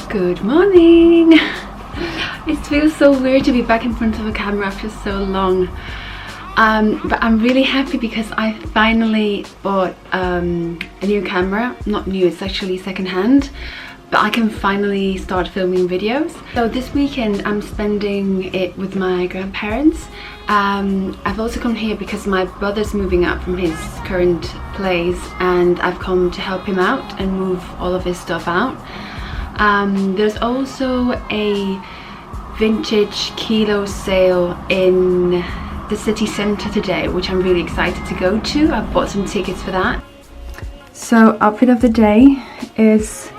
Good morning. It feels so weird to be back in front of a camera after so long, but I'm really happy because I finally bought a new camera. Not new, it's actually second-hand, but I can finally start filming videos. So this weekend I'm spending it with my grandparents. I've also come here because my brother's moving out from his current place and I've come to help him out and move all of his stuff out. There's also a vintage kilo sale in the city centre today, which I'm really excited to go to. I've bought some tickets for that. So outfit of the day is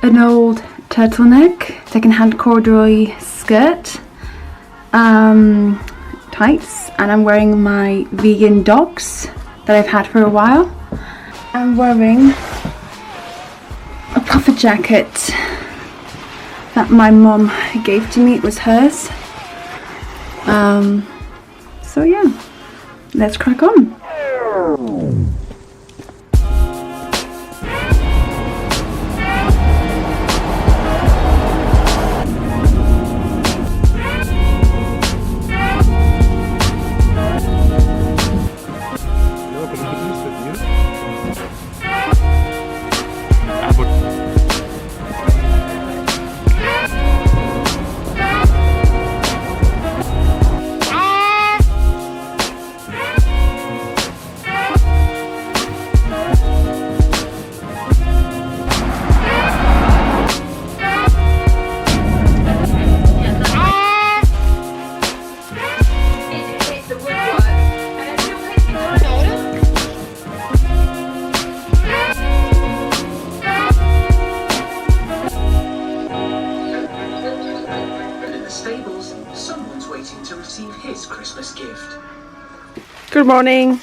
an old turtleneck, second-hand corduroy skirt, tights, and I'm wearing my vegan dogs that I've had for a while. I'm wearing a puffer jacket that my mum gave to me. It was hers. So yeah, let's crack on. Christmas gift. Good morning.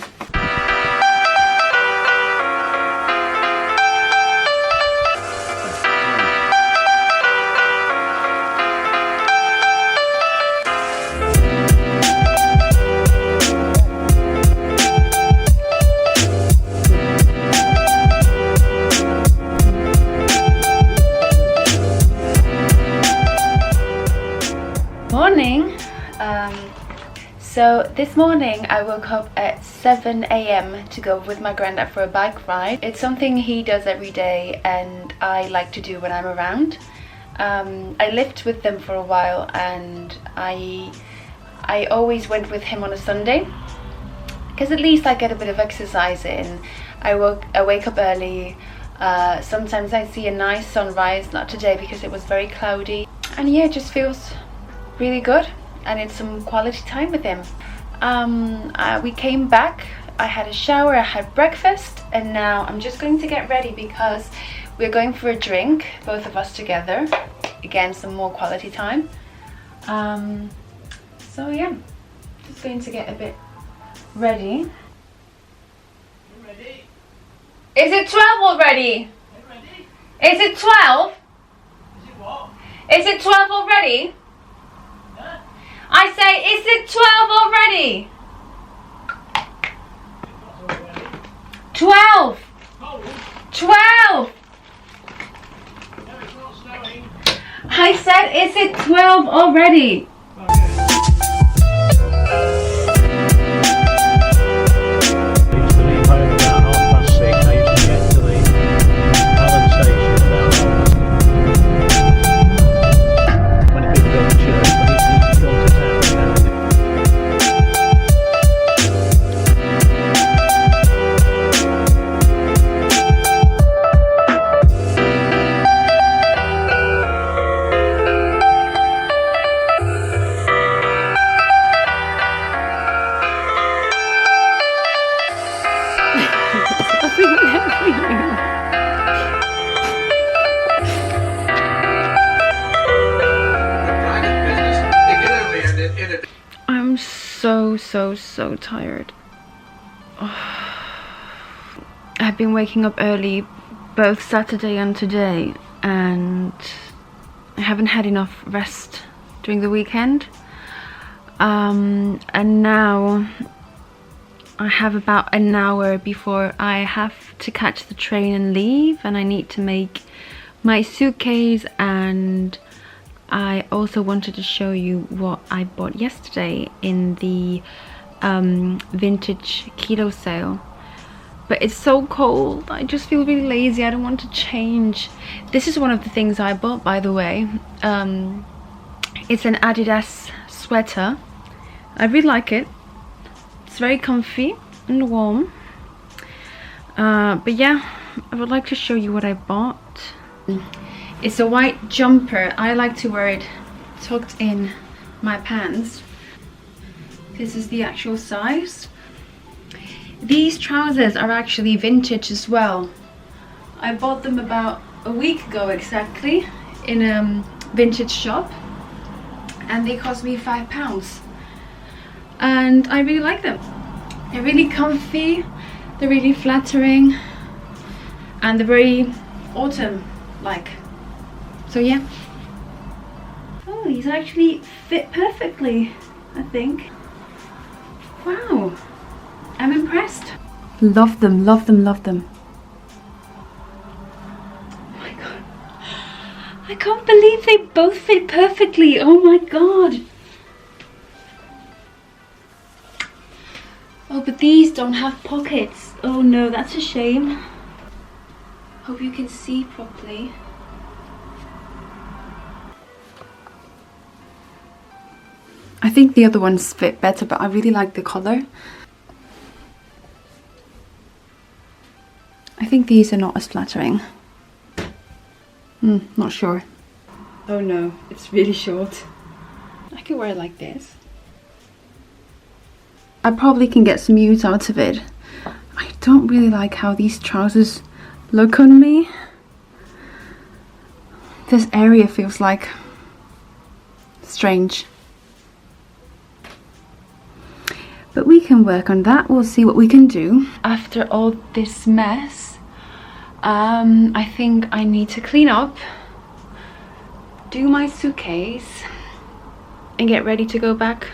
Morning. So this morning I woke up at 7 AM to go with my granddad for a bike ride. It's something he does every day and I like to do when I'm around. I lived with them for a while and I always went with him on a Sunday because at least I get a bit of exercise in. I wake up early. Sometimes I see a nice sunrise, not today because it was very cloudy, and yeah, it just feels really good. I need some quality time with him. We came back, I had a shower, I had breakfast, and now I'm just going to get ready because we're going for a drink, both of us together. Again, some more quality time. So yeah, just going to get a bit ready. Ready? Is it 12 already? Ready? Is it 12? Is it what? Is it 12 already? Huh? I say, is it 12 already? 12! Oh, 12! no, it's not snowing. I said, is it 12 already? I'm so tired. I've been waking up early both Saturday and today, and I haven't had enough rest during the weekend. And now I have about an hour before I have to catch the train and leave, and I need to make my suitcase, and I also wanted to show you what I bought yesterday in the vintage keto sale. But it's so cold, I just feel really lazy. I don't want to change. This is one of the things I bought, by the way. It's an Adidas sweater. I really like it. It's very comfy and warm. But yeah, I would like to show you what I bought. It's a white jumper. I like to wear it tucked in my pants. This is the actual size. These trousers are actually vintage as well. I bought them about a week ago exactly in a vintage shop, and they cost me £5. And I really like them. They're really comfy, they're really flattering, and they're very autumn-like. So yeah. Oh, these actually fit perfectly, I think. Wow, I'm impressed. Love them, love them, love them. Oh my god. I can't believe they both fit perfectly. Oh my god. Oh, but these don't have pockets. Oh no, that's a shame. Hope you can see properly. I think the other ones fit better, but I really like the color. I think these are not as flattering. Not sure. Oh no, it's really short. I could wear it like this. I probably can get some use out of it. I don't really like how these trousers look on me. This area feels like strange. But we can work on that. We'll see what we can do. After all this mess, I think I need to clean up, do my suitcase, and get ready to go back